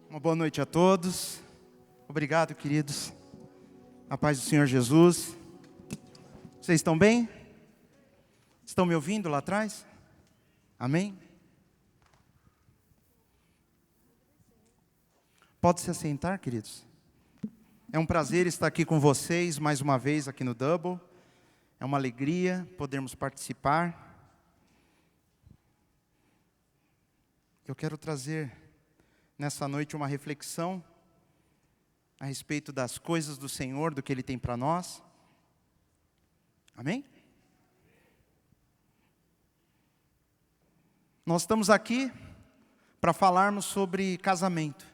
Uma boa noite a todos. Obrigado, queridos. A paz do Senhor Jesus. Vocês estão bem? Estão me ouvindo lá atrás? Amém? Pode se assentar, queridos. É um prazer estar aqui com vocês mais uma vez aqui no Double. É uma alegria podermos participar. Eu quero trazer nessa noite uma reflexão a respeito das coisas do Senhor, do que Ele tem para nós. Amém? Nós estamos aqui para falarmos sobre casamento,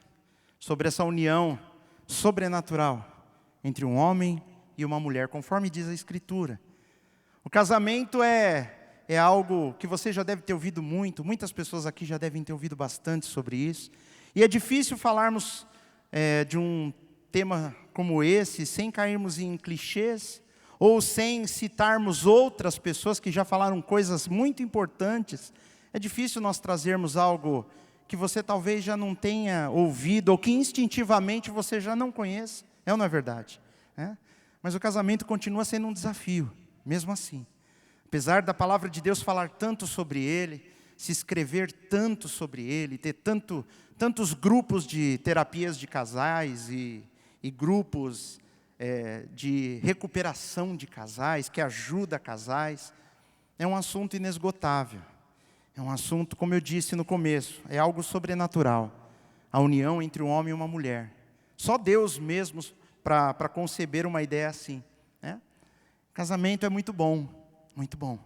sobre essa união sobrenatural entre um homem e uma mulher, conforme diz a Escritura. O casamento é algo que você já deve ter ouvido muito, muitas pessoas aqui já devem ter ouvido bastante sobre isso. E é difícil falarmos de um tema como esse, sem cairmos em clichês, ou sem citarmos outras pessoas que já falaram coisas muito importantes. É difícil nós trazermos algo que você talvez já não tenha ouvido, ou que instintivamente você já não conheça. É ou não é verdade? Mas o casamento continua sendo um desafio, mesmo assim. Apesar da palavra de Deus falar tanto sobre ele, se escrever tanto sobre ele, ter tantos grupos de terapias de casais e grupos de recuperação de casais, que ajuda casais, é um assunto inesgotável. É um assunto, como eu disse no começo, é algo sobrenatural. A união entre um homem e uma mulher. Só Deus mesmo para conceber uma ideia assim. Casamento é muito bom, muito bom.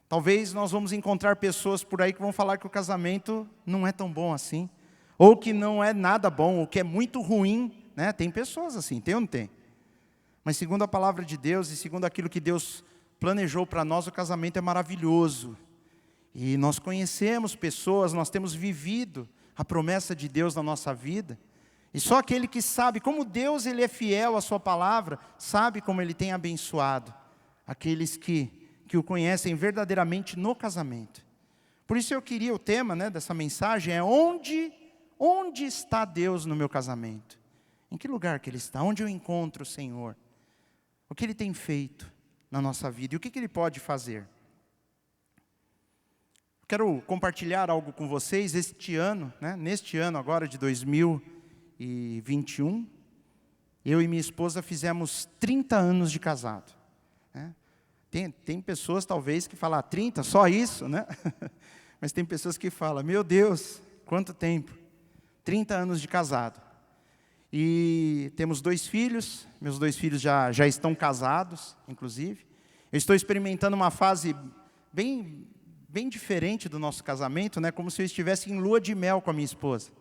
Talvez nós vamos encontrar pessoas por aí que vão falar que o casamento não é tão bom assim. Ou que não é nada bom, ou que é muito ruim. Tem pessoas assim, tem ou não tem? Mas segundo a palavra de Deus e segundo aquilo que Deus planejou para nós, o casamento é maravilhoso. E nós conhecemos pessoas, nós temos vivido a promessa de Deus na nossa vida. E só aquele que sabe como Deus ele é fiel à sua palavra, sabe como Ele tem abençoado aqueles que o conhecem verdadeiramente no casamento. Por isso eu queria, o tema dessa mensagem é onde está Deus no meu casamento? Em que lugar que Ele está? Onde eu encontro o Senhor? O que Ele tem feito na nossa vida? E o que Ele pode fazer? Quero compartilhar algo com vocês este ano, neste ano agora de 2021, eu e minha esposa fizemos 30 anos de casado. Tem pessoas talvez que falam 30, só isso, Mas tem pessoas que falam, meu Deus, quanto tempo, 30 anos de casado. E temos 2 filhos, meus 2 filhos já estão casados, inclusive. Eu estou experimentando uma fase bem diferente do nosso casamento, como se eu estivesse em lua de mel com a minha esposa.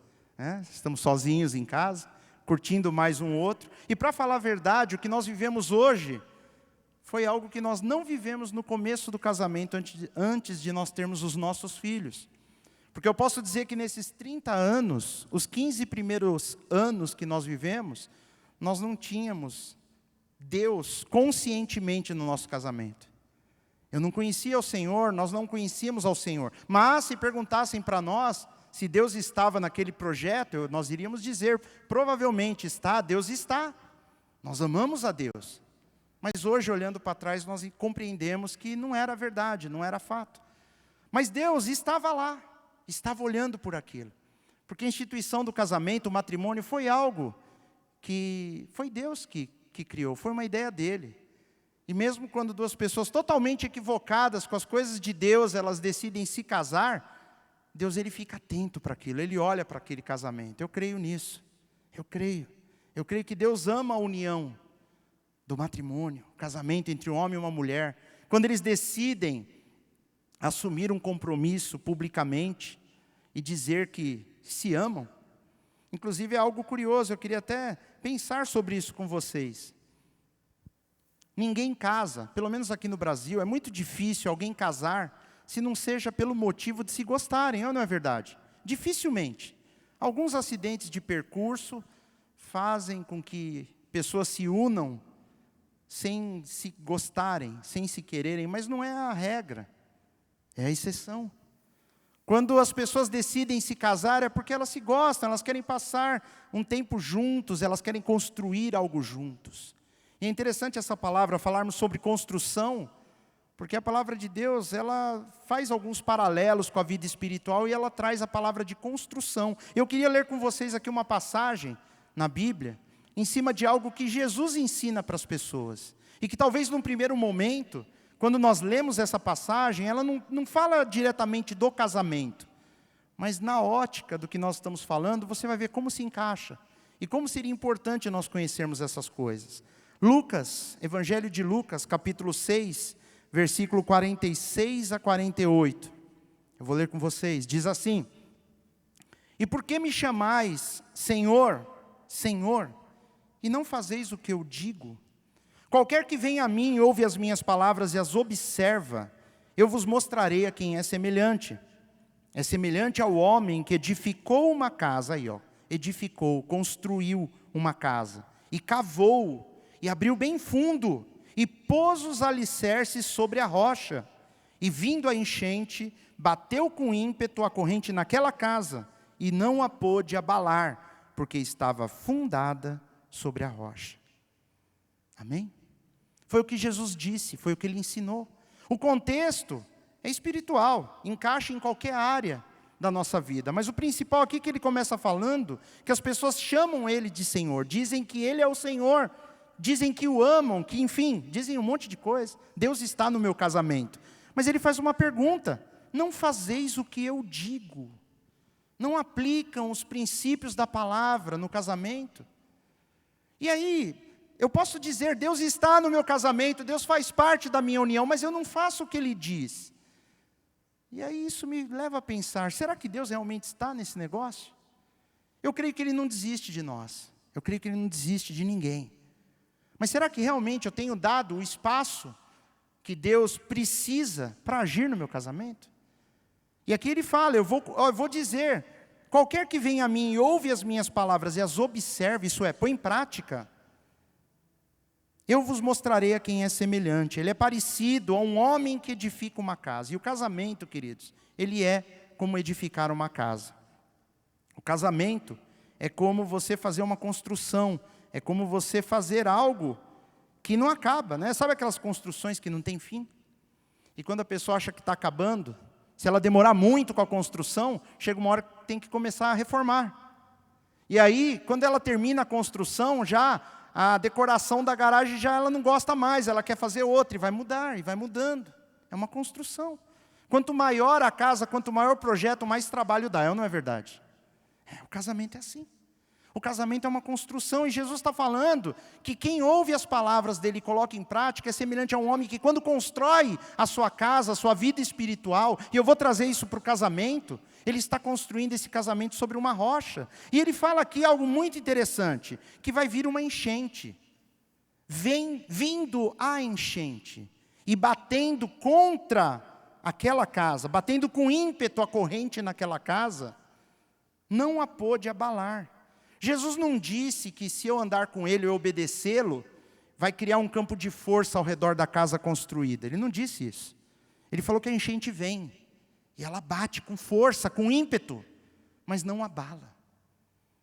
Estamos sozinhos em casa, curtindo mais um outro. E para falar a verdade, o que nós vivemos hoje foi algo que nós não vivemos no começo do casamento, antes de nós termos os nossos filhos. Porque eu posso dizer que nesses 30 anos, os 15 primeiros anos que nós vivemos, nós não tínhamos Deus conscientemente no nosso casamento. Eu não conhecia o Senhor, nós não conhecíamos ao Senhor. Mas se perguntassem para nós se Deus estava naquele projeto, nós iríamos dizer, provavelmente está, Deus está. Nós amamos a Deus. Mas hoje, olhando para trás, nós compreendemos que não era verdade, não era fato. Mas Deus estava lá, estava olhando por aquilo. Porque a instituição do casamento, o matrimônio, foi algo que foi Deus que criou, foi uma ideia dele. E mesmo quando 2 pessoas totalmente equivocadas com as coisas de Deus, elas decidem se casar, Deus ele fica atento para aquilo, Ele olha para aquele casamento. Eu creio nisso, eu creio que Deus ama a união do matrimônio, o casamento entre um homem e uma mulher. Quando eles decidem assumir um compromisso publicamente e dizer que se amam. Inclusive é algo curioso, eu queria até pensar sobre isso com vocês. Ninguém casa, pelo menos aqui no Brasil, é muito difícil alguém casar se não seja pelo motivo de se gostarem, não é verdade? Dificilmente. Alguns acidentes de percurso fazem com que pessoas se unam sem se gostarem, sem se quererem, mas não é a regra, é a exceção. Quando as pessoas decidem se casar é porque elas se gostam, elas querem passar um tempo juntos, elas querem construir algo juntos. E é interessante essa palavra, falarmos sobre construção, porque a palavra de Deus, ela faz alguns paralelos com a vida espiritual e ela traz a palavra de construção. Eu queria ler com vocês aqui uma passagem na Bíblia, em cima de algo que Jesus ensina para as pessoas. E que talvez num primeiro momento, quando nós lemos essa passagem, ela não fala diretamente do casamento. Mas na ótica do que nós estamos falando, você vai ver como se encaixa. E como seria importante nós conhecermos essas coisas. Lucas, Evangelho de Lucas, capítulo 6, versículo 46 a 48. Eu vou ler com vocês. Diz assim: E por que me chamais Senhor, Senhor, e não fazeis o que eu digo? Qualquer que venha a mim e ouve as minhas palavras e as observa, eu vos mostrarei a quem é semelhante. É semelhante ao homem que edificou uma casa, aí ó, edificou, construiu uma casa, e cavou, e abriu bem fundo, e pôs os alicerces sobre a rocha. E vindo a enchente, bateu com ímpeto a corrente naquela casa, e não a pôde abalar, porque estava fundada sobre a rocha. Amém? Foi o que Jesus disse, foi o que Ele ensinou. O contexto é espiritual, encaixa em qualquer área da nossa vida. Mas o principal aqui que Ele começa falando, que as pessoas chamam Ele de Senhor, dizem que Ele é o Senhor, dizem que o amam, que enfim, dizem um monte de coisa. Deus está no meu casamento. Mas Ele faz uma pergunta: não fazeis o que eu digo? Não aplicam os princípios da palavra no casamento? E aí, eu posso dizer, Deus está no meu casamento, Deus faz parte da minha união, mas eu não faço o que Ele diz. E aí isso me leva a pensar, será que Deus realmente está nesse negócio? Eu creio que Ele não desiste de nós, eu creio que Ele não desiste de ninguém. Mas será que realmente eu tenho dado o espaço que Deus precisa para agir no meu casamento? E aqui Ele fala, eu vou dizer, qualquer que venha a mim e ouve as minhas palavras e as observe, isso é, põe em prática, eu vos mostrarei a quem é semelhante. Ele é parecido a um homem que edifica uma casa. E o casamento, queridos, ele é como edificar uma casa. O casamento é como você fazer uma construção, é como você fazer algo que não acaba, né? Sabe aquelas construções que não tem fim? E quando a pessoa acha que está acabando, se ela demorar muito com a construção, chega uma hora que tem que começar a reformar. E aí, quando ela termina a construção, já a decoração da garagem já ela não gosta mais, ela quer fazer outra, e vai mudar, e vai mudando. É uma construção. Quanto maior a casa, quanto maior o projeto, mais trabalho dá, não é verdade? O casamento é assim. O casamento é uma construção, e Jesus está falando que quem ouve as palavras dele e coloca em prática é semelhante a um homem que quando constrói a sua casa, a sua vida espiritual, e eu vou trazer isso para o casamento, ele está construindo esse casamento sobre uma rocha. E ele fala aqui algo muito interessante, que vai vir uma enchente. Vindo a enchente, e batendo contra aquela casa, batendo com ímpeto a corrente naquela casa, não a pôde abalar. Jesus não disse que se eu andar com Ele e obedecê-lo, vai criar um campo de força ao redor da casa construída. Ele não disse isso. Ele falou que a enchente vem, e ela bate com força, com ímpeto, mas não abala.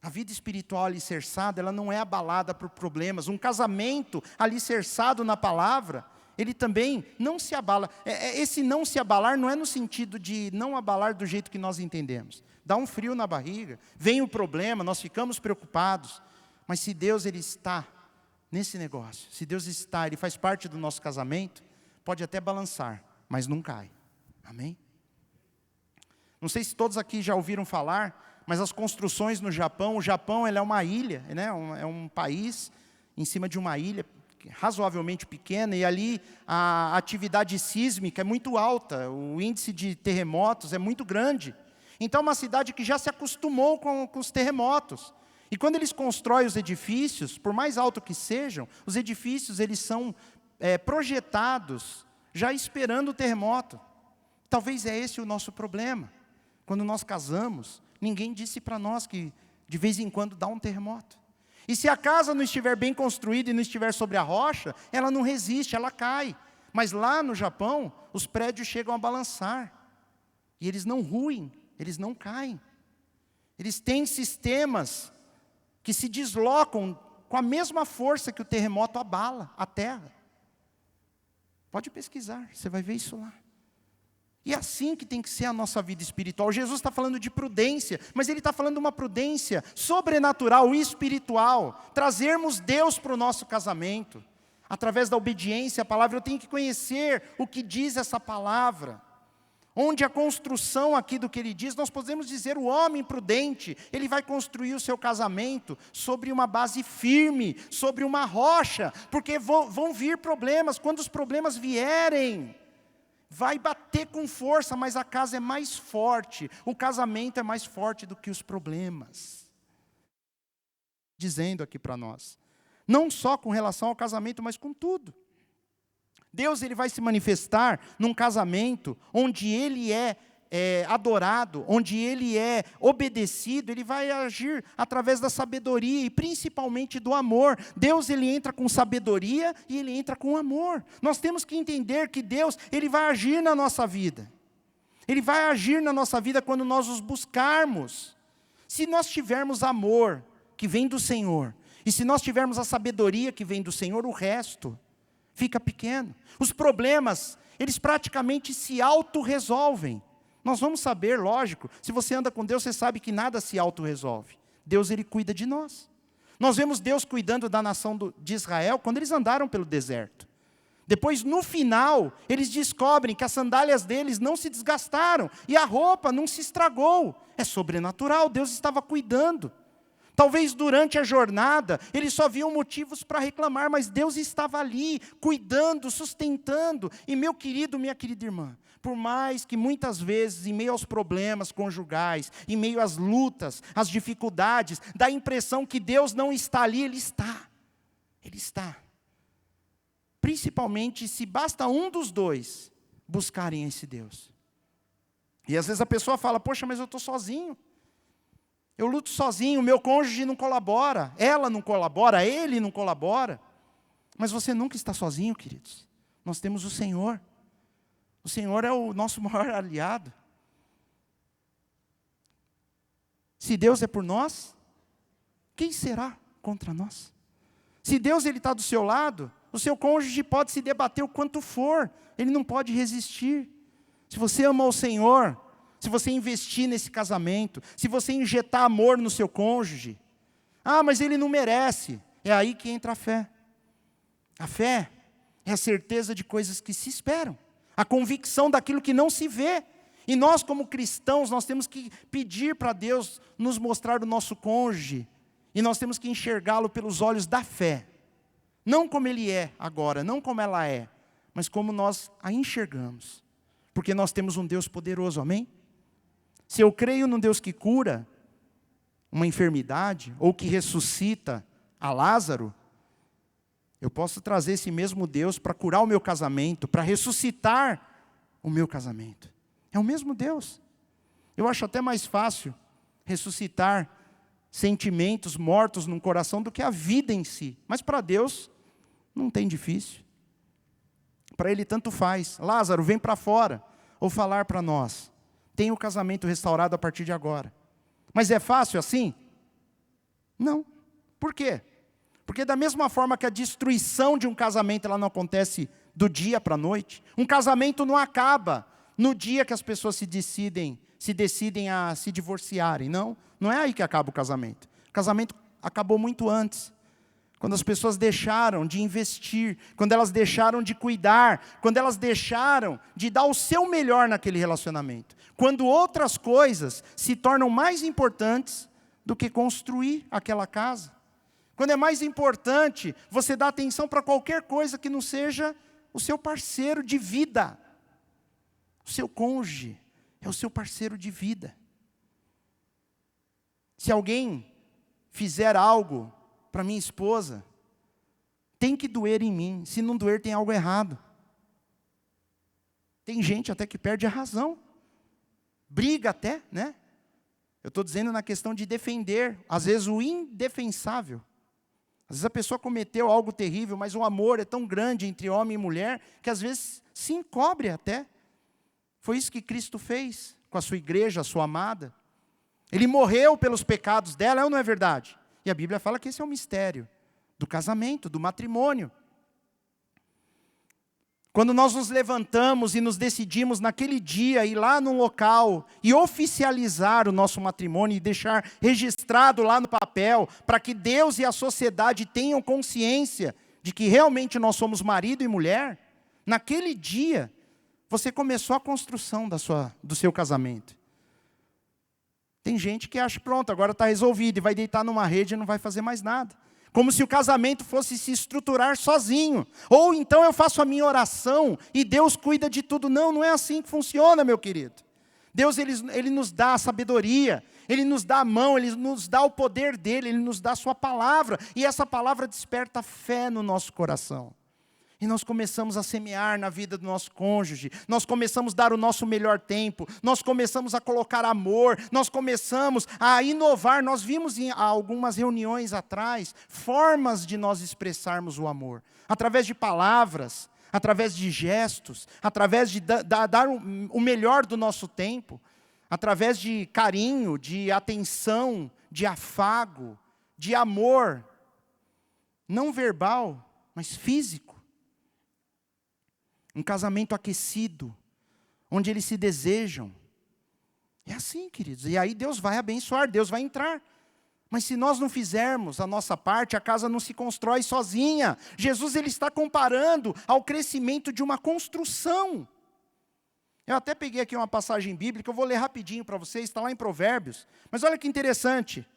A vida espiritual alicerçada, ela não é abalada por problemas. Um casamento alicerçado na palavra, ele também não se abala. Esse não se abalar não é no sentido de não abalar do jeito que nós entendemos. Dá um frio na barriga, vem o problema, nós ficamos preocupados. Mas se Deus ele está nesse negócio, se Deus está, Ele faz parte do nosso casamento, pode até balançar, mas não cai. Amém? Não sei se todos aqui já ouviram falar, mas as construções no Japão, o Japão ele é uma ilha, né? É um país em cima de uma ilha razoavelmente pequena, e ali a atividade sísmica é muito alta, o índice de terremotos é muito grande. Então é uma cidade que já se acostumou com os terremotos. E quando eles constroem os edifícios, por mais alto que sejam, os edifícios eles são projetados já esperando o terremoto. Talvez é esse o nosso problema. Quando nós casamos, ninguém disse para nós que de vez em quando dá um terremoto. E se a casa não estiver bem construída e não estiver sobre a rocha, ela não resiste, ela cai. Mas lá no Japão, os prédios chegam a balançar. E eles não ruem, eles não caem. Eles têm sistemas que se deslocam com a mesma força que o terremoto abala a terra. Pode pesquisar, você vai ver isso lá. E é assim que tem que ser a nossa vida espiritual. Jesus está falando de prudência, mas Ele está falando de uma prudência sobrenatural e espiritual. Trazermos Deus para o nosso casamento. Através da obediência à palavra, eu tenho que conhecer o que diz essa palavra. Onde a construção aqui do que Ele diz, nós podemos dizer, o homem prudente, ele vai construir o seu casamento sobre uma base firme, sobre uma rocha, porque vão vir problemas. Quando os problemas vierem, vai bater com força, mas a casa é mais forte, o casamento é mais forte do que os problemas. Dizendo aqui para nós, não só com relação ao casamento, mas com tudo. Deus, Ele vai se manifestar num casamento onde Ele é adorado, onde Ele é obedecido. Ele vai agir através da sabedoria e principalmente do amor. Deus, Ele entra com sabedoria e Ele entra com amor. Nós temos que entender que Deus, Ele vai agir na nossa vida. Ele vai agir na nossa vida quando nós os buscarmos. Se nós tivermos amor que vem do Senhor, e se nós tivermos a sabedoria que vem do Senhor, o resto fica pequeno. Os problemas, eles praticamente se autorresolvem. Nós vamos saber, lógico, se você anda com Deus, você sabe que nada se autorresolve. Deus, Ele cuida de nós. Nós vemos Deus cuidando da nação de Israel quando eles andaram pelo deserto. Depois, no final, eles descobrem que as sandálias deles não se desgastaram e a roupa não se estragou. É sobrenatural, Deus estava cuidando. Talvez durante a jornada, eles só viam motivos para reclamar, mas Deus estava ali, cuidando, sustentando. E meu querido, minha querida irmã, por mais que muitas vezes, em meio aos problemas conjugais, em meio às lutas, às dificuldades, dá a impressão que Deus não está ali, Ele está. Ele está. Principalmente se basta um dos dois buscarem esse Deus. E às vezes a pessoa fala, poxa, mas eu estou sozinho. Eu luto sozinho, o meu cônjuge não colabora, ela não colabora, ele não colabora. Mas você nunca está sozinho, queridos. Nós temos o Senhor. O Senhor é o nosso maior aliado. Se Deus é por nós, quem será contra nós? Se Deus está do seu lado, o seu cônjuge pode se debater o quanto for, ele não pode resistir. Se você ama o Senhor, se você investir nesse casamento, se você injetar amor no seu cônjuge, mas ele não merece, é aí que entra a fé. A fé é a certeza de coisas que se esperam, a convicção daquilo que não se vê. E nós, como cristãos, nós temos que pedir para Deus nos mostrar o nosso cônjuge, e nós temos que enxergá-lo pelos olhos da fé. Não como ele é agora, não como ela é, mas como nós a enxergamos. Porque nós temos um Deus poderoso, amém? Se eu creio num Deus que cura uma enfermidade, ou que ressuscita a Lázaro, eu posso trazer esse mesmo Deus para curar o meu casamento, para ressuscitar o meu casamento. É o mesmo Deus. Eu acho até mais fácil ressuscitar sentimentos mortos num coração do que a vida em si. Mas para Deus não tem difícil. Para Ele tanto faz. Lázaro, vem para fora. Ou falar para nós. Tem o casamento restaurado a partir de agora. Mas é fácil assim? Não. Por quê? Porque da mesma forma que a destruição de um casamento ela não acontece do dia para a noite, um casamento não acaba no dia que as pessoas se decidem a se divorciarem. Não é aí que acaba o casamento. O casamento acabou muito antes. Quando as pessoas deixaram de investir, quando elas deixaram de cuidar, quando elas deixaram de dar o seu melhor naquele relacionamento. Quando outras coisas se tornam mais importantes do que construir aquela casa. Quando é mais importante você dar atenção para qualquer coisa que não seja o seu parceiro de vida. O seu cônjuge é o seu parceiro de vida. Se alguém fizer algo para minha esposa, tem que doer em mim. Se não doer, tem algo errado. Tem gente até que perde a razão. Briga até, né? Eu estou dizendo na questão de defender, às vezes, o indefensável. Às vezes a pessoa cometeu algo terrível, mas o amor é tão grande entre homem e mulher, que às vezes se encobre até. Foi isso que Cristo fez com com a sua igreja, a sua amada. Ele morreu pelos pecados dela, é ou não é verdade? E a Bíblia fala que esse é o mistério do casamento, do matrimônio. Quando nós nos levantamos e nos decidimos naquele dia ir lá num local e oficializar o nosso matrimônio e deixar registrado lá no papel, para que Deus e a sociedade tenham consciência de que realmente nós somos marido e mulher, naquele dia você começou a construção do seu casamento. Tem gente que acha, pronto, agora está resolvido, e vai deitar numa rede e não vai fazer mais nada. Como se o casamento fosse se estruturar sozinho. Ou então eu faço a minha oração e Deus cuida de tudo. Não, não é assim que funciona, meu querido. Deus, ele nos dá a sabedoria, Ele nos dá a mão, Ele nos dá o poder dEle, Ele nos dá a sua palavra. E essa palavra desperta fé no nosso coração. E nós começamos a semear na vida do nosso cônjuge, nós começamos a dar o nosso melhor tempo, nós começamos a colocar amor, nós começamos a inovar. Nós vimos em algumas reuniões atrás, formas de nós expressarmos o amor, através de palavras, através de gestos, através de dar o melhor do nosso tempo, através de carinho, de atenção, de afago, de amor, não verbal, mas físico. Um casamento aquecido, onde eles se desejam. É assim, queridos. E aí Deus vai abençoar, Deus vai entrar. Mas se nós não fizermos a nossa parte, a casa não se constrói sozinha. Jesus, ele está comparando ao crescimento de uma construção. Eu até peguei aqui uma passagem bíblica, eu vou ler rapidinho para vocês, está lá em Provérbios. Mas olha que interessante.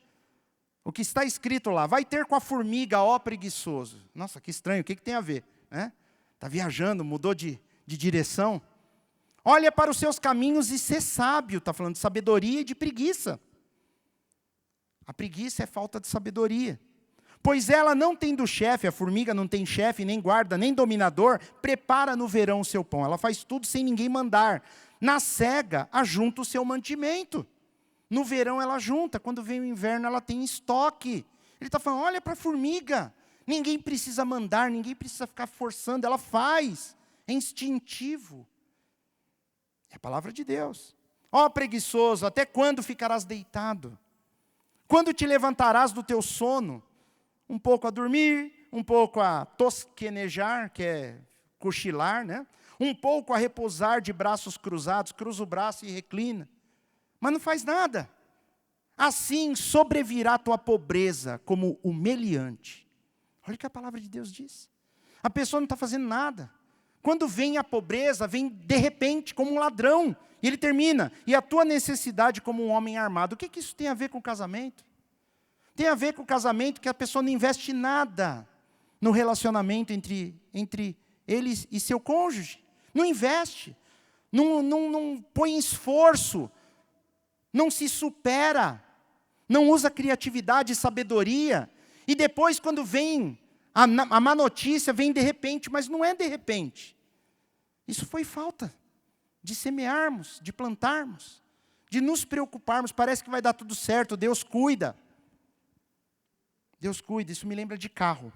O que está escrito lá: vai ter com a formiga, ó preguiçoso. Nossa, que estranho, o que tem a ver, né? Está viajando, mudou de direção. Olha para os seus caminhos e ser sábio. Está falando de sabedoria e de preguiça. A preguiça é falta de sabedoria. Pois ela não tendo chefe, a formiga não tem chefe, nem guarda, nem dominador, prepara no verão o seu pão. Ela faz tudo sem ninguém mandar. Na cega, ajunta o seu mantimento. No verão ela junta, quando vem o inverno ela tem estoque. Ele está falando, olha para a formiga. Ninguém precisa mandar, ninguém precisa ficar forçando, ela faz. É instintivo. É a palavra de Deus. Ó preguiçoso, até quando ficarás deitado? Quando te levantarás do teu sono? Um pouco a dormir, um pouco a tosquenejar, que é cochilar, né? Um pouco a repousar de braços cruzados, cruza o braço e reclina. Mas não faz nada. Assim sobrevirá a tua pobreza como o meliante. Olha o que a palavra de Deus diz. A pessoa não está fazendo nada. Quando vem a pobreza, vem de repente, como um ladrão. E ele termina. E a tua necessidade como um homem armado. O que isso tem a ver com o casamento? Tem a ver com o casamento que a pessoa não investe nada no relacionamento entre ele e seu cônjuge. Não investe. Não põe esforço. Não se supera. Não usa criatividade e sabedoria. E depois, quando vem a má notícia, vem de repente, mas não é de repente. Isso foi falta de semearmos, de plantarmos, de nos preocuparmos. Parece que vai dar tudo certo, Deus cuida. Deus cuida, isso me lembra de carro.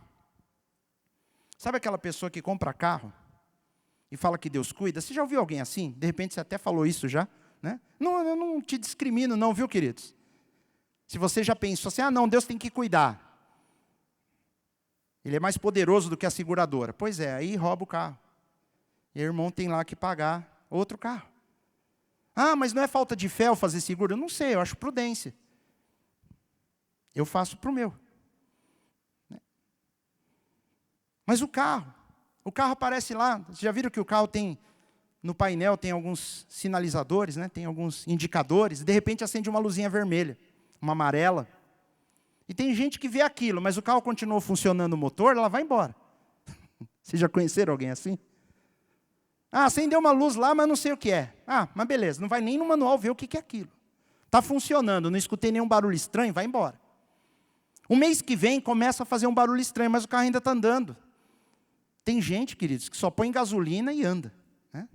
Sabe aquela pessoa que compra carro e fala que Deus cuida? Você já ouviu alguém assim? De repente você até falou isso já, né? Não, eu não te discrimino não, viu, queridos? Se você já pensou assim, não, Deus tem que cuidar. Ele é mais poderoso do que a seguradora. Pois é, aí rouba o carro. E o irmão tem lá que pagar outro carro. Mas não é falta de fé eu fazer seguro? Eu não sei, eu acho prudência. Eu faço para o meu. Mas o carro aparece lá. Vocês já viram que o carro tem, no painel tem alguns sinalizadores, né? Tem alguns indicadores. E de repente acende uma luzinha vermelha, uma amarela. E tem gente que vê aquilo, mas o carro continua funcionando o motor, ela vai embora. Vocês já conheceram alguém assim? Acendeu uma luz lá, mas não sei o que é. Mas beleza, não vai nem no manual ver o que é aquilo. Está funcionando, não escutei nenhum barulho estranho, vai embora. O mês que vem começa a fazer um barulho estranho, mas o carro ainda está andando. Tem gente, queridos, que só põe gasolina e anda. Né?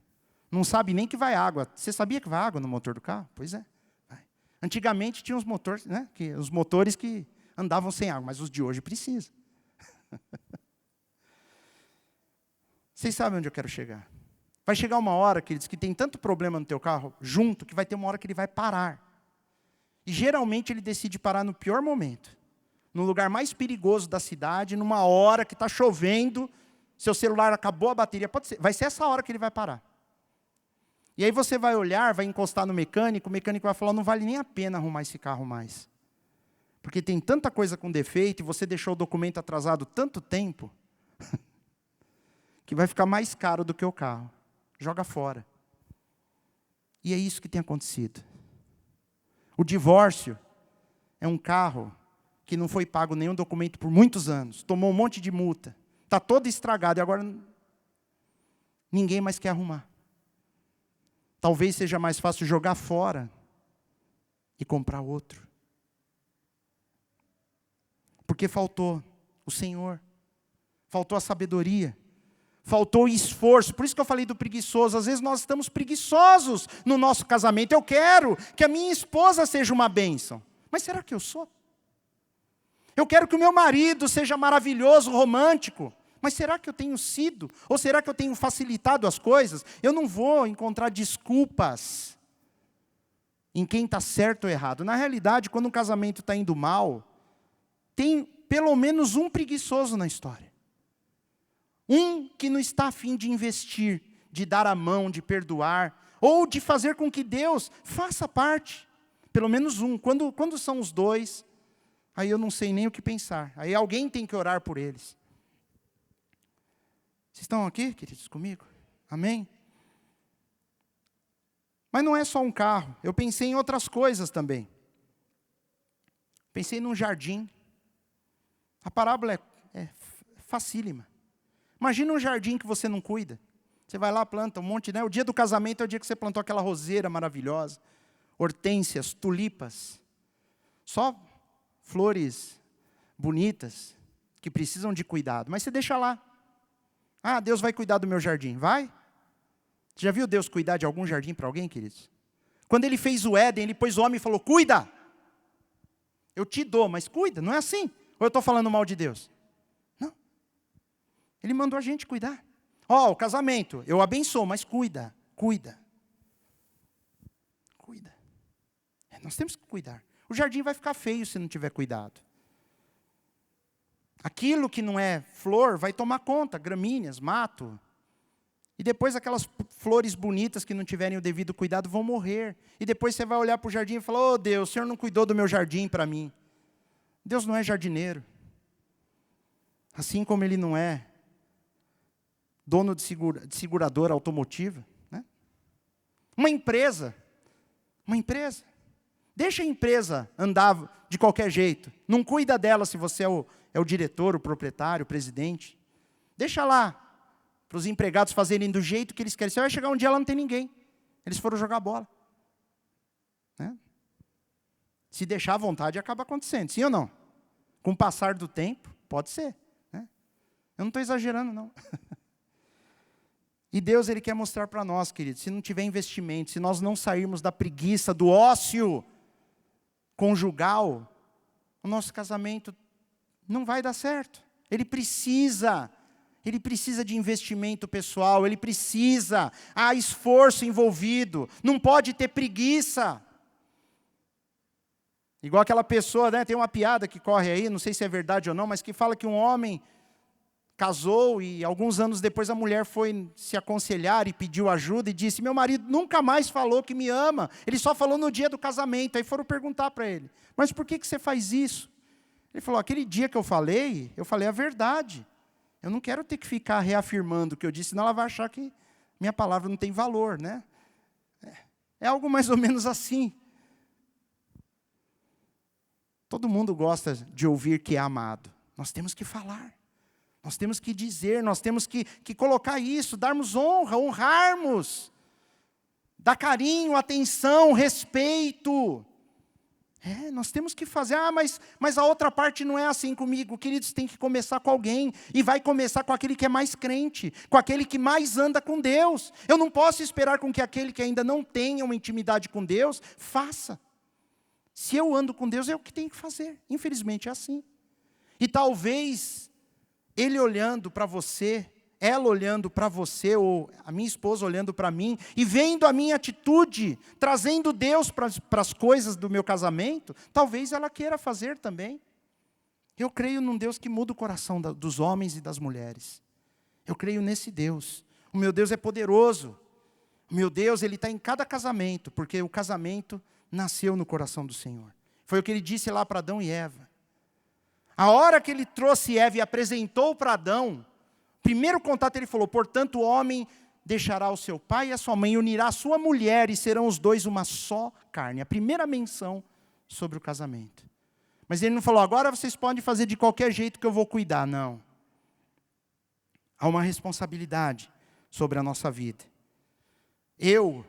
Não sabe nem que vai água. Você sabia que vai água no motor do carro? Pois é. Vai. Antigamente tinha os motores, né? Os motores que andavam sem água, mas os de hoje precisam. Vocês sabem onde eu quero chegar. Vai chegar uma hora, queridos, que tem tanto problema no teu carro junto, que vai ter uma hora que ele vai parar. E geralmente ele decide parar no pior momento. No lugar mais perigoso da cidade, numa hora que está chovendo, seu celular acabou a bateria, vai ser essa hora que ele vai parar. E aí você vai olhar, vai encostar no mecânico, o mecânico vai falar, não vale nem a pena arrumar esse carro mais. Porque tem tanta coisa com defeito, e você deixou o documento atrasado tanto tempo, que vai ficar mais caro do que o carro. Joga fora. E é isso que tem acontecido. O divórcio é um carro que não foi pago nenhum documento por muitos anos, tomou um monte de multa, está todo estragado e agora ninguém mais quer arrumar. Talvez seja mais fácil jogar fora e comprar outro. Porque faltou o Senhor, faltou a sabedoria, faltou o esforço. Por isso que eu falei do preguiçoso. Às vezes nós estamos preguiçosos no nosso casamento. Eu quero que a minha esposa seja uma bênção. Mas será que eu sou? Eu quero que o meu marido seja maravilhoso, romântico. Mas será que eu tenho sido? Ou será que eu tenho facilitado as coisas? Eu não vou encontrar desculpas em quem está certo ou errado. Na realidade, quando um casamento está indo mal, tem pelo menos um preguiçoso na história. Um que não está a fim de investir, de dar a mão, de perdoar, ou de fazer com que Deus faça parte. Pelo menos um. Quando são os dois, aí eu não sei nem o que pensar. Aí alguém tem que orar por eles. Vocês estão aqui, queridos, comigo? Amém? Mas não é só um carro. Eu pensei em outras coisas também. Pensei num jardim. A parábola é facílima. Imagina um jardim que você não cuida. Você vai lá, planta um monte, né? O dia do casamento é o dia que você plantou aquela roseira maravilhosa. Hortênsias, tulipas. Só flores bonitas, que precisam de cuidado. Mas você deixa lá. Ah, Deus vai cuidar do meu jardim. Vai? Você já viu Deus cuidar de algum jardim para alguém, queridos? Quando Ele fez o Éden, Ele pôs o homem e falou, cuida. Eu te dou, mas cuida. Não é assim? Ou eu estou falando mal de Deus? Não. Ele mandou a gente cuidar. Ó, o casamento, eu abençoo, mas cuida. Cuida. Cuida. Nós temos que cuidar. O jardim vai ficar feio se não tiver cuidado. Aquilo que não é flor vai tomar conta, gramíneas, mato. E depois aquelas flores bonitas que não tiverem o devido cuidado vão morrer. E depois você vai olhar para o jardim e falar, oh Deus, o Senhor não cuidou do meu jardim para mim. Deus não é jardineiro. Assim como Ele não é dono de seguradora automotiva. Né? Uma empresa. Deixa a empresa andar de qualquer jeito. Não cuida dela se você é o diretor, o proprietário, o presidente. Deixa lá, para os empregados fazerem do jeito que eles querem. Você vai chegar um dia lá não tem ninguém. Eles foram jogar bola. Né? Se deixar à vontade, acaba acontecendo. Sim ou não? Com o passar do tempo, pode ser. Né? Eu não estou exagerando, não. E Deus, Ele quer mostrar para nós, queridos, se não tiver investimento, se nós não sairmos da preguiça, do ócio conjugal, o nosso casamento não vai dar certo. Ele precisa de investimento pessoal, há esforço envolvido, não pode ter preguiça. Igual aquela pessoa, né, tem uma piada que corre aí, não sei se é verdade ou não, mas que fala que um homem casou e alguns anos depois a mulher foi se aconselhar e pediu ajuda e disse, meu marido nunca mais falou que me ama, ele só falou no dia do casamento. Aí foram perguntar para ele, mas por que você faz isso? Ele falou, aquele dia que eu falei a verdade. Eu não quero ter que ficar reafirmando o que eu disse, senão ela vai achar que minha palavra não tem valor, né? É algo mais ou menos assim. Todo mundo gosta de ouvir que é amado. Nós temos que falar. Nós temos que dizer, nós temos que colocar isso, darmos honra, honrarmos. Dar carinho, atenção, respeito. Nós temos que fazer, mas a outra parte não é assim comigo. Queridos, tem que começar com alguém. E vai começar com aquele que é mais crente, com aquele que mais anda com Deus. Eu não posso esperar com que aquele que ainda não tenha uma intimidade com Deus, faça. Se eu ando com Deus, é o que tenho que fazer. Infelizmente é assim. E talvez Ele olhando para você, ela olhando para você, ou a minha esposa olhando para mim, e vendo a minha atitude, trazendo Deus para as coisas do meu casamento, talvez ela queira fazer também. Eu creio num Deus que muda o coração dos homens e das mulheres. Eu creio nesse Deus. O meu Deus é poderoso. O meu Deus, Ele está em cada casamento, porque o casamento nasceu no coração do Senhor. Foi o que Ele disse lá para Adão e Eva. A hora que Ele trouxe Eva e apresentou para Adão, primeiro contato Ele falou, portanto o homem deixará o seu pai e a sua mãe, e unirá a sua mulher, e serão os dois uma só carne. A primeira menção sobre o casamento. Mas Ele não falou, agora vocês podem fazer de qualquer jeito que eu vou cuidar. Não. Há uma responsabilidade sobre a nossa vida. Eu,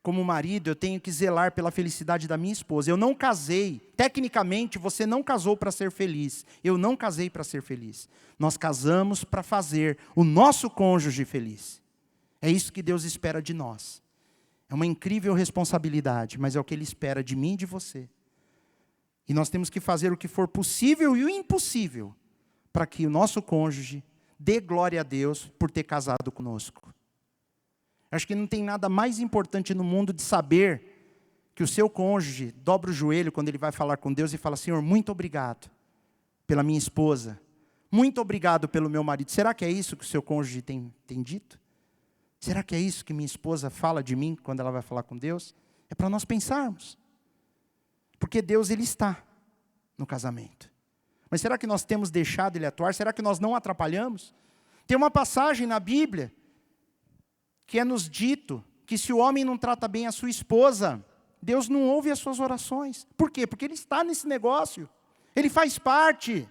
como marido, eu tenho que zelar pela felicidade da minha esposa. Eu não casei, tecnicamente você não casou para ser feliz. Eu não casei para ser feliz. Nós casamos para fazer o nosso cônjuge feliz. É isso que Deus espera de nós. É uma incrível responsabilidade, mas é o que Ele espera de mim e de você. E nós temos que fazer o que for possível e o impossível para que o nosso cônjuge dê glória a Deus por ter casado conosco. Acho que não tem nada mais importante no mundo de saber que o seu cônjuge dobra o joelho quando ele vai falar com Deus e fala, Senhor, muito obrigado pela minha esposa. Muito obrigado pelo meu marido. Será que é isso que o seu cônjuge tem dito? Será que é isso que minha esposa fala de mim quando ela vai falar com Deus? É para nós pensarmos. Porque Deus, Ele está no casamento. Mas será que nós temos deixado Ele atuar? Será que nós não atrapalhamos? Tem uma passagem na Bíblia que é nos dito que se o homem não trata bem a sua esposa, Deus não ouve as suas orações. Por quê? Porque Ele está nesse negócio. Ele faz parte.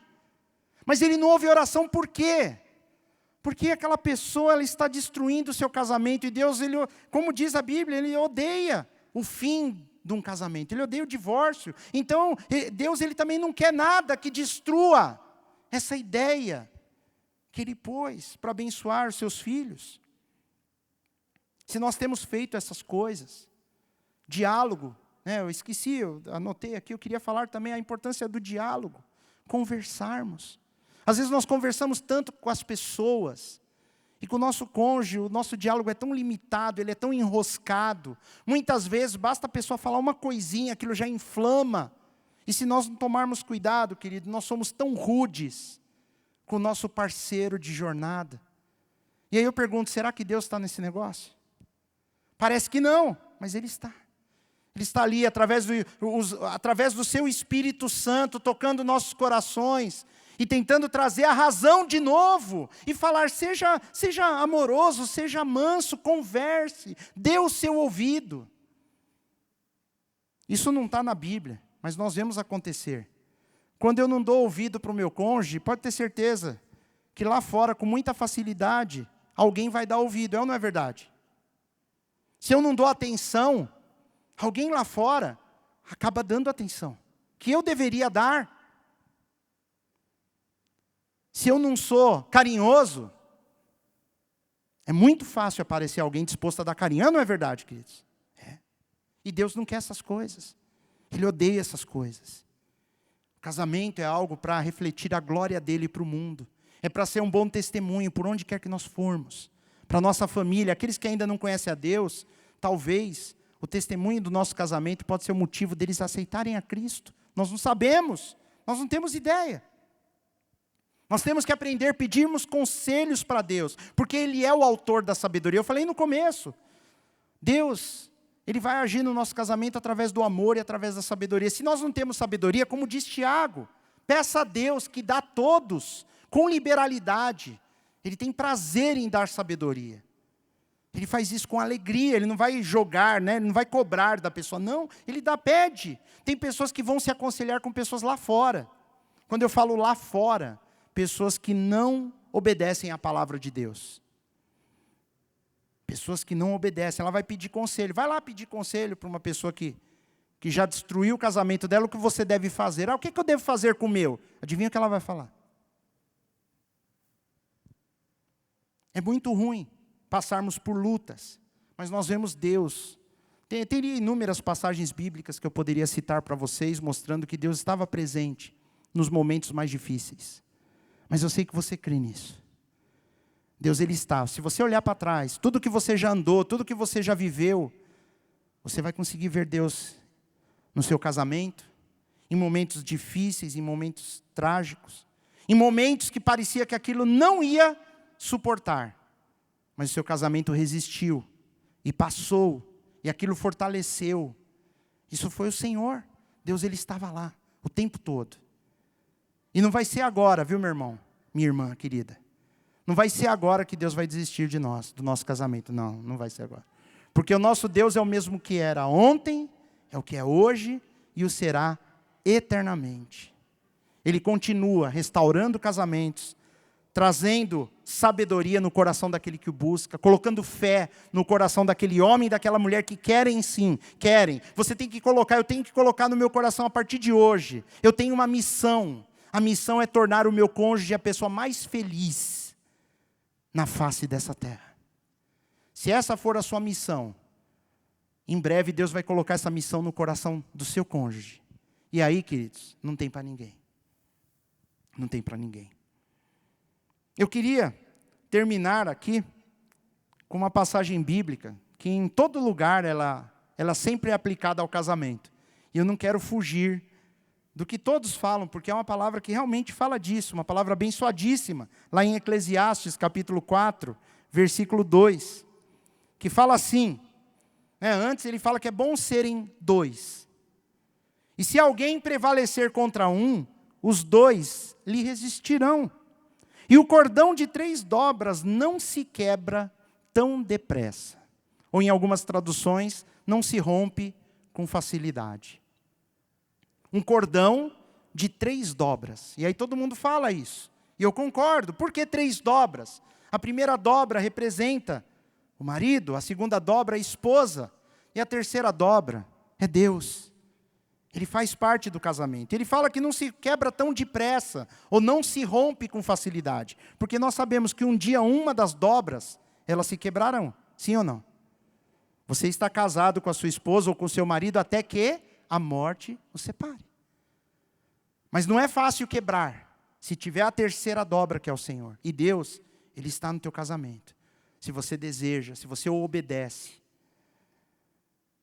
Mas Ele não ouve oração por quê? Porque aquela pessoa ela está destruindo o seu casamento. E Deus, Ele, como diz a Bíblia, Ele odeia o fim de um casamento. Ele odeia o divórcio. Então, Deus Ele também não quer nada que destrua essa ideia que Ele pôs para abençoar os seus filhos. Se nós temos feito essas coisas, diálogo, eu esqueci, eu anotei aqui, eu queria falar também a importância do diálogo, conversarmos. Às vezes nós conversamos tanto com as pessoas, e com o nosso cônjuge, o nosso diálogo é tão limitado, ele é tão enroscado. Muitas vezes basta a pessoa falar uma coisinha, aquilo já inflama. E se nós não tomarmos cuidado, querido, nós somos tão rudes com o nosso parceiro de jornada. E aí eu pergunto, será que Deus está nesse negócio? Parece que não, mas Ele está. Ele está ali através do seu Espírito Santo, tocando nossos corações e tentando trazer a razão de novo e falar, seja amoroso, seja manso, converse, dê o seu ouvido. Isso não está na Bíblia, mas nós vemos acontecer. Quando eu não dou ouvido para o meu cônjuge, pode ter certeza que lá fora, com muita facilidade, alguém vai dar ouvido, é ou não é verdade? Se eu não dou atenção, alguém lá fora acaba dando atenção, que eu deveria dar. Se eu não sou carinhoso, é muito fácil aparecer alguém disposto a dar carinho, não é verdade, queridos? É. E Deus não quer essas coisas. Ele odeia essas coisas. O casamento é algo para refletir a glória dele para o mundo. É para ser um bom testemunho por onde quer que nós formos. Para a nossa família, aqueles que ainda não conhecem a Deus, talvez o testemunho do nosso casamento pode ser o motivo deles aceitarem a Cristo. Nós não sabemos, nós não temos ideia. Nós temos que aprender a pedirmos conselhos para Deus, porque Ele é o autor da sabedoria. Eu falei no começo, Deus, Ele vai agir no nosso casamento através do amor e através da sabedoria. Se nós não temos sabedoria, como diz Tiago, peça a Deus que dá a todos, com liberalidade. Ele tem prazer em dar sabedoria. Ele faz isso com alegria, Ele não vai jogar, Ele não vai cobrar da pessoa, não, Ele pede. Tem pessoas que vão se aconselhar com pessoas lá fora. Quando eu falo lá fora, pessoas que não obedecem à palavra de Deus. Pessoas que não obedecem, ela vai pedir conselho. Vai lá pedir conselho para uma pessoa que já destruiu o casamento dela, o que você deve fazer? O que eu devo fazer com o meu? Adivinha o que ela vai falar? É muito ruim passarmos por lutas, mas nós vemos Deus. Teria inúmeras passagens bíblicas que eu poderia citar para vocês, mostrando que Deus estava presente nos momentos mais difíceis. Mas eu sei que você crê nisso. Deus, Ele está. Se você olhar para trás, tudo que você já andou, tudo que você já viveu, você vai conseguir ver Deus no seu casamento, em momentos difíceis, em momentos trágicos, em momentos que parecia que aquilo não ia suportar. Mas o seu casamento resistiu e passou, e aquilo fortaleceu. Isso foi o Senhor. Deus, Ele estava lá o tempo todo. E não vai ser agora, viu, meu irmão, minha irmã querida? Não vai ser agora que Deus vai desistir de nós, do nosso casamento. Não, não vai ser agora. Porque o nosso Deus é o mesmo que era ontem, é o que é hoje e o será eternamente. Ele continua restaurando casamentos, trazendo sabedoria no coração daquele que o busca, colocando fé no coração daquele homem e daquela mulher que querem sim, querem. Você tem que colocar, eu tenho que colocar no meu coração a partir de hoje. Eu tenho uma missão. A missão é tornar o meu cônjuge a pessoa mais feliz na face dessa terra. Se essa for a sua missão, em breve Deus vai colocar essa missão no coração do seu cônjuge. E aí, queridos, não tem para ninguém. Não tem para ninguém. Eu queria terminar aqui com uma passagem bíblica, que em todo lugar ela sempre é aplicada ao casamento. E eu não quero fugir do que todos falam, porque é uma palavra que realmente fala disso, uma palavra abençoadíssima, lá em Eclesiastes, capítulo 4, versículo 2, que fala assim, antes ele fala que é bom serem dois. E se alguém prevalecer contra um, os dois lhe resistirão. E o cordão de 3 dobras não se quebra tão depressa. Ou em algumas traduções, não se rompe com facilidade. Um cordão de 3 dobras. E aí todo mundo fala isso. E eu concordo. Por que 3 dobras? A primeira dobra representa o marido, a segunda dobra a esposa, e a terceira dobra é Deus. Ele faz parte do casamento. Ele fala que não se quebra tão depressa, ou não se rompe com facilidade. Porque nós sabemos que um dia uma das dobras, elas se quebrarão. Sim ou não? Você está casado com a sua esposa ou com o seu marido até que a morte o separe. Mas não é fácil quebrar, se tiver a terceira dobra que é o Senhor. E Deus, Ele está no teu casamento. Se você deseja, se você o obedece.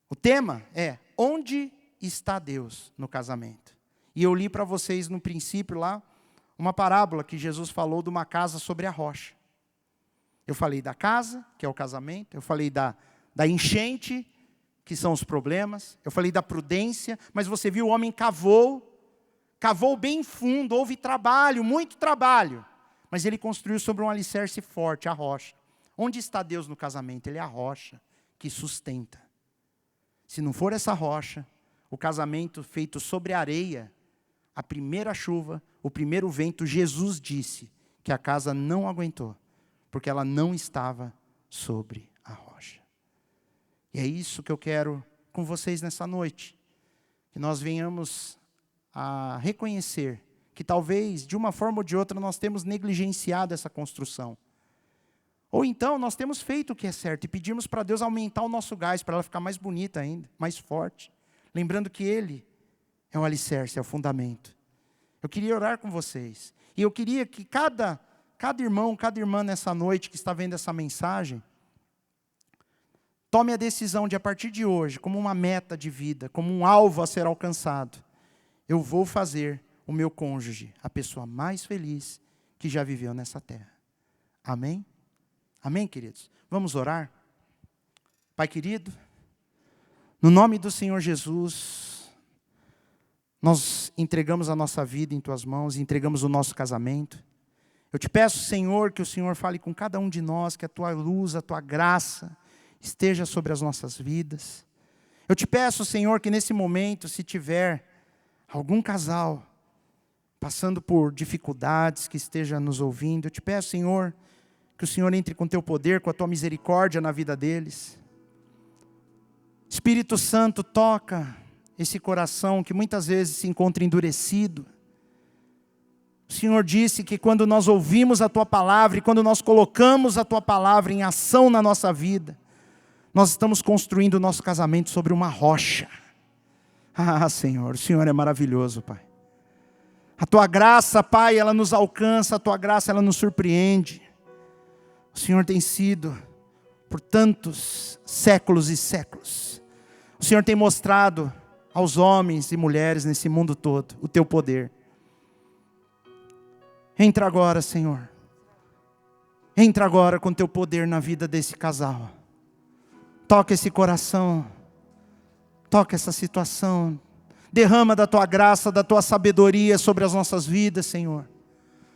O tema é, onde está Deus no casamento? E eu li para vocês no princípio lá, uma parábola que Jesus falou de uma casa sobre a rocha. Eu falei da casa, que é o casamento, eu falei da enchente, que são os problemas, eu falei da prudência, mas você viu o homem cavou bem fundo, houve trabalho, muito trabalho, mas ele construiu sobre um alicerce forte, a rocha. Onde está Deus no casamento? Ele é a rocha que sustenta. Se não for essa rocha, o casamento feito sobre a areia, a primeira chuva, o primeiro vento, Jesus disse que a casa não aguentou, porque ela não estava sobre a rocha. E é isso que eu quero com vocês nessa noite, que nós venhamos a reconhecer que talvez, de uma forma ou de outra, nós temos negligenciado essa construção. Ou então, nós temos feito o que é certo e pedimos para Deus aumentar o nosso gás, para ela ficar mais bonita ainda, mais forte. Lembrando que Ele é o alicerce, é o fundamento. Eu queria orar com vocês. E eu queria que cada irmão, cada irmã nessa noite que está vendo essa mensagem, tome a decisão de, a partir de hoje, como uma meta de vida, como um alvo a ser alcançado, eu vou fazer o meu cônjuge a pessoa mais feliz que já viveu nessa terra. Amém? Amém, queridos? Vamos orar? Pai querido, no nome do Senhor Jesus, nós entregamos a nossa vida em Tuas mãos, entregamos o nosso casamento. Eu te peço, Senhor, que o Senhor fale com cada um de nós, que a Tua luz, a Tua graça esteja sobre as nossas vidas. Eu te peço, Senhor, que nesse momento, se tiver algum casal passando por dificuldades, que esteja nos ouvindo, eu te peço, Senhor, que o Senhor entre com Teu poder, com a Tua misericórdia na vida deles. Espírito Santo, toca esse coração que muitas vezes se encontra endurecido. O Senhor disse que quando nós ouvimos a Tua palavra e quando nós colocamos a Tua palavra em ação na nossa vida, nós estamos construindo o nosso casamento sobre uma rocha. Ah, Senhor, o Senhor é maravilhoso, Pai. A Tua graça, Pai, ela nos alcança, a Tua graça, ela nos surpreende. O O Senhor tem sido, por tantos séculos e séculos, o Senhor tem mostrado aos homens e mulheres nesse mundo todo o teu poder. Entra agora, Senhor. Entra agora com teu poder na vida desse casal. Toca esse coração. Toca essa situação. Derrama da tua graça, da tua sabedoria sobre as nossas vidas, Senhor.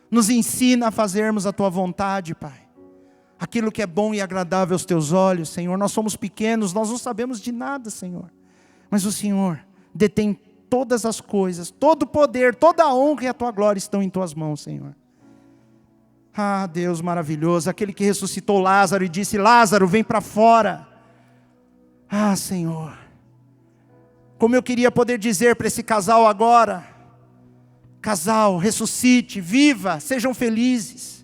Nos ensina a fazermos a tua vontade, Pai. Aquilo que é bom e agradável aos teus olhos, Senhor. Nós somos pequenos, nós não sabemos de nada, Senhor. Mas o Senhor detém todas as coisas, todo o poder, toda a honra e a tua glória estão em tuas mãos, Senhor. Ah, Deus maravilhoso, aquele que ressuscitou Lázaro e disse: Lázaro, vem para fora. Ah, Senhor, como eu queria poder dizer para esse casal agora: casal, ressuscite, viva, sejam felizes.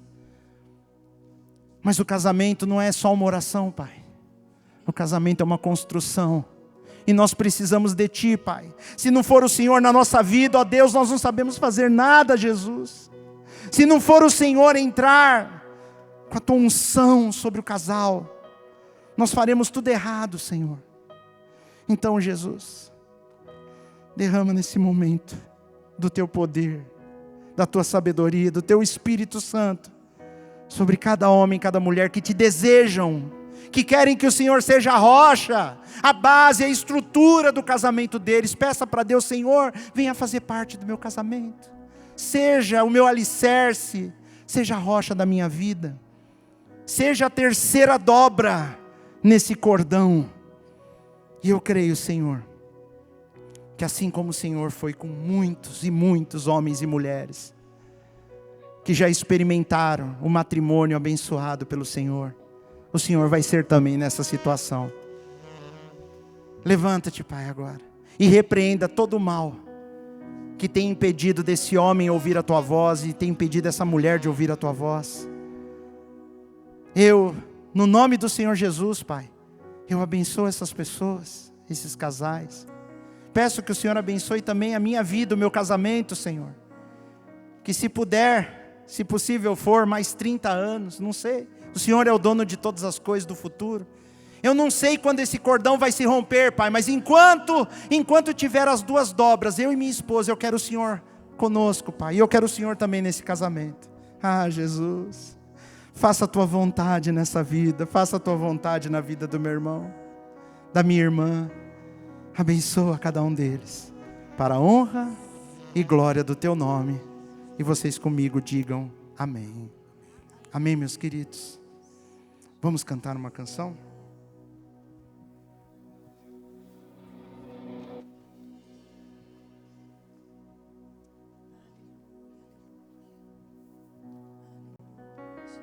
Mas o casamento não é só uma oração, Pai. O casamento é uma construção. E nós precisamos de Ti, Pai. Se não for o Senhor na nossa vida, ó Deus, nós não sabemos fazer nada, Jesus. Se não for o Senhor entrar com a Tua unção sobre o casal, nós faremos tudo errado, Senhor. Então, Jesus, derrama nesse momento do Teu poder, da Tua sabedoria, do Teu Espírito Santo, sobre cada homem, cada mulher que Te desejam, que querem que o Senhor seja a rocha, a base, a estrutura do casamento deles. Peça para Deus: Senhor, venha fazer parte do meu casamento. Seja o meu alicerce, seja a rocha da minha vida. Seja a terceira dobra nesse cordão. E eu creio, Senhor, que assim como o Senhor foi com muitos e muitos homens e mulheres, que já experimentaram o matrimônio abençoado pelo Senhor, o Senhor vai ser também nessa situação. Levanta-te, Pai, agora, e repreenda todo o mal que tem impedido desse homem ouvir a Tua voz, e tem impedido essa mulher de ouvir a Tua voz. Eu, no nome do Senhor Jesus, Pai, eu abençoo essas pessoas, esses casais. Peço que o Senhor abençoe também a minha vida, o meu casamento, Senhor. Que se puder, se possível for, mais 30 anos, não sei. O Senhor é o dono de todas as coisas do futuro. Eu não sei quando esse cordão vai se romper, Pai, mas enquanto tiver as duas dobras, eu e minha esposa, eu quero o Senhor conosco, Pai. E eu quero o Senhor também nesse casamento. Ah, Jesus, faça a Tua vontade nessa vida. Faça a Tua vontade na vida do meu irmão, da minha irmã. Abençoa cada um deles, para a honra e glória do Teu nome. E vocês comigo digam amém. Amém, meus queridos. Vamos cantar uma canção?